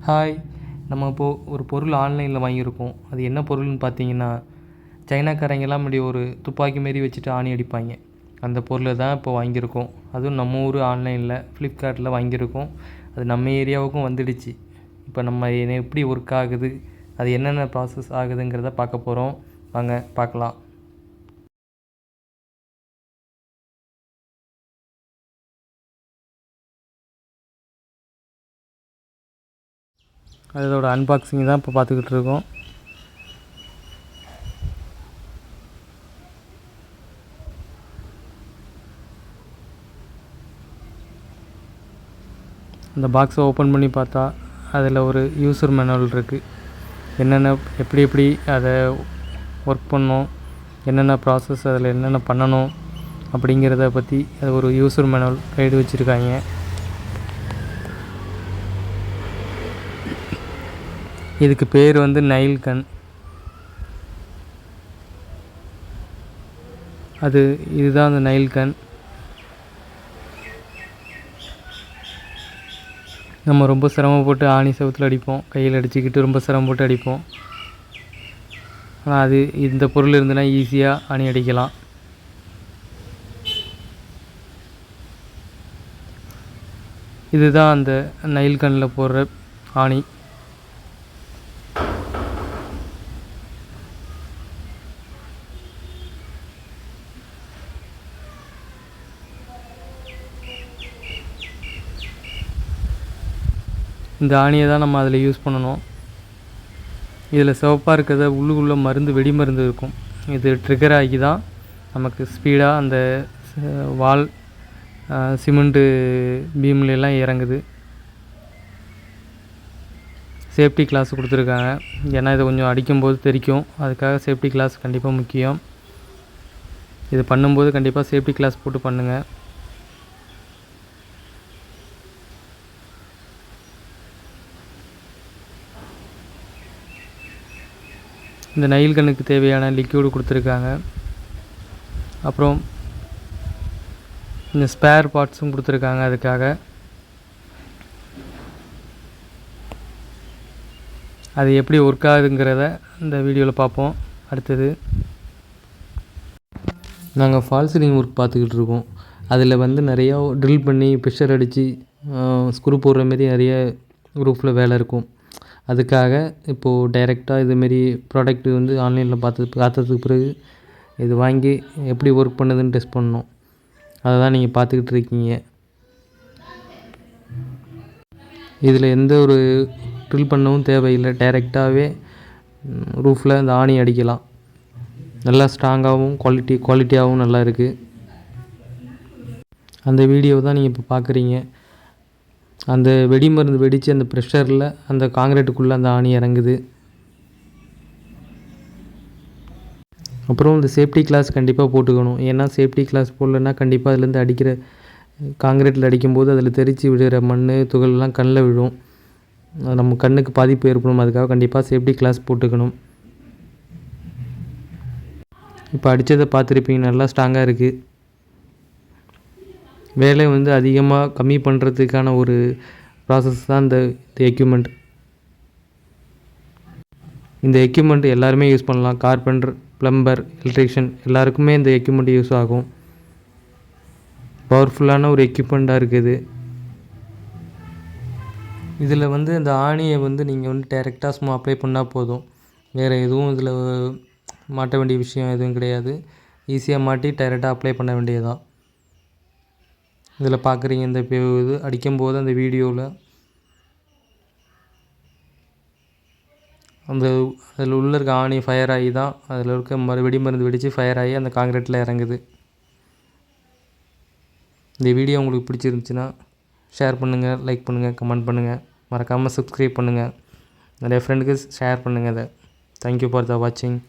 Hi. நம்ம இப்போது ஒரு பொருள் ஆன்லைனில் வாங்கியிருக்கோம். அது என்ன பொருள்னு பார்த்தீங்கன்னா, சைனாக்காரங்கெல்லாம் முன்னாடி ஒரு துப்பாக்கி மாரி வச்சுட்டு ஆணி அடிப்பாங்க. அந்த பொருளை தான் இப்போ வாங்கியிருக்கோம். அதுவும் நம்ம ஊர் ஆன்லைனில் ஃப்ளிப்கார்ட்டில் வாங்கியிருக்கோம். அது நம்ம ஏரியாவுக்கும் வந்துடுச்சு. இப்போ நம்ம எப்படி ஒர்க் ஆகுது, அது என்னென்ன ப்ராசஸ் ஆகுதுங்கிறத பார்க்க போகிறோம். வாங்க பார்க்கலாம். அதோட அன்பாக்சிங் தான் இப்போ பார்த்துக்கிட்டு இருக்கோம். அந்த பாக்ஸை ஓப்பன் பண்ணி பார்த்தா அதில் ஒரு யூசர் மேனுவல் இருக்குது. என்னென்ன எப்படி அதை ஒர்க் பண்ணணும், என்னென்ன ப்ராசஸ் அதில் என்னென்ன பண்ணணும் அப்படிங்கிறத பற்றி அது ஒரு யூசர் மேனுவல் கைடு வச்சுருக்காங்க. இதுக்கு பேர் வந்து நைல் கன். இதுதான் அந்த நைல் கன். நம்ம ரொம்ப சிரமப்பட்டு ஆணி செவுத்தில் அடிப்போம், கையில் அடிச்சுக்கிட்டு ரொம்ப சிரமப்பட்டு அடிப்போம். ஆனால் இந்த பொருள் இருந்துன்னா ஈஸியாக ஆணி அடிக்கலாம். இதுதான் அந்த நைல் கன்னில் போடுற ஆணி. இந்த ஆணியை தான் நம்ம அதில் யூஸ் பண்ணணும். இதில் சிவப்பாக இருக்கிறத உள்ளுக்குள்ளே வெடி மருந்து இருக்கும். இது ட்ரிகர் ஆகி தான் நமக்கு ஸ்பீடாக அந்த வால் சிமெண்ட்டு பீம்லாம் இறங்குது. சேஃப்டி கிளாஸ் கொடுத்துருக்காங்க. ஏன்னா இதை கொஞ்சம் அடிக்கும்போது தெரிக்கும். அதுக்காக சேஃப்டி கிளாஸ் கண்டிப்பாக முக்கியம். இது பண்ணும்போது கண்டிப்பாக சேஃப்டி கிளாஸ் போட்டு பண்ணுங்கள். இந்த நெயில் கன்னுக்கு தேவையான லிக்யூடு கொடுத்துருக்காங்க. அப்புறம் இந்த ஸ்பேர் பார்ட்ஸும் கொடுத்துருக்காங்க. அதுக்காக அது எப்படி ஒர்க் ஆகுதுங்கிறத இந்த வீடியோவில் பார்ப்போம். அடுத்தது நாங்கள் ஃபால் சீலிங் ஒர்க் பார்த்துக்கிட்டு இருக்கோம். அதில் வந்து நிறையா ட்ரில் பண்ணி ப்ரெஷர் அடித்து ஸ்க்ரூ போடுற மாரி நிறைய ரூஃபில் வேலை இருக்கும். அதுக்காக இப்போது டைரெக்டாக இதுமாரி ப்ராடக்ட்டு வந்து ஆன்லைனில் பார்த்ததுக்கு பிறகு இது வாங்கி எப்படி ஒர்க் பண்ணுதுன்னு டெஸ்ட் பண்ணோம். அதை தான் நீங்கள் பார்த்துக்கிட்டு இருக்கீங்க. இதில் எந்த ஒரு ட்ரில் பண்ணவும் தேவையில்லை. டைரெக்டாகவே ரூஃபில் இந்த ஆணி அடிக்கலாம். நல்லா ஸ்ட்ராங்காகவும் குவாலிட்டியாகவும் நல்லா இருக்குது. அந்த வீடியோ தான் நீங்கள் இப்போ பார்க்குறீங்க. அந்த வெடி மருந்து வெடித்து அந்த ப்ரெஷரில் அந்த காங்கிரீட்டுக்குள்ளே அந்த ஆணி இறங்குது. அப்புறம் இந்த சேஃப்டி கிளாஸ் கண்டிப்பாக போட்டுக்கணும். ஏன்னா சேஃப்டி கிளாஸ் போடலன்னா கண்டிப்பாக அதுலேருந்து அடிக்கிற காங்கிரீட்டில் அடிக்கும்போது அதில் தெரித்து விடுகிற மண் துகள்லாம் கண்ணில் விழும். நம்ம கண்ணுக்கு பாதிப்பு ஏற்படும். அதுக்காக கண்டிப்பாக சேஃப்டி கிளாஸ் போட்டுக்கணும். இப்போ அடித்ததை பார்த்துருப்பீங்க, நல்லா ஸ்ட்ராங்காக இருக்குது. வேலை வந்து அதிகமாக கம்மி பண்ணுறதுக்கான ஒரு ப்ராசஸ் தான் இந்த எக்யூப்மெண்ட். இந்த எக்யூப்மெண்ட் எல்லாருமே யூஸ் பண்ணலாம். கார்பெண்டர், ப்ளம்பர், எலக்ட்ரிஷியன் எல்லாருக்குமே இந்த எக்யூப்மெண்ட் யூஸ் ஆகும். பவர்ஃபுல்லான ஒரு எக்யூப்மெண்ட்டாக இருக்குது. இதில் வந்து இந்த ஆணியை வந்து நீங்கள் வந்து டைரெக்டாக சும்மா அப்ளை பண்ணால் போதும். வேறு எதுவும் இதில் மாட்ட வேண்டிய விஷயம் எதுவும் கிடையாது. ஈஸியாக மாட்டி டைரெக்டாக அப்ளை பண்ண வேண்டியதுதான். இதில் பார்க்குறீங்க, இந்த இது அடிக்கும்போது அந்த வீடியோவில் அதில் உள்ளே இருக்க ஆணி ஃபயர் ஆகி தான் அதில் இருக்க வெடி மருந்து வெடித்து ஃபயர் ஆகி அந்த காங்கிரீட்டில் இறங்குது. இந்த வீடியோ உங்களுக்கு பிடிச்சிருந்துச்சின்னா ஷேர் பண்ணுங்கள், லைக் பண்ணுங்கள், கமெண்ட் பண்ணுங்கள். மறக்காமல் சப்ஸ்கிரைப் பண்ணுங்கள். நிறைய ஃப்ரெண்டுக்கு ஷேர் பண்ணுங்கள். அதை தேங்க்யூ ஃபார் த வாட்சிங்.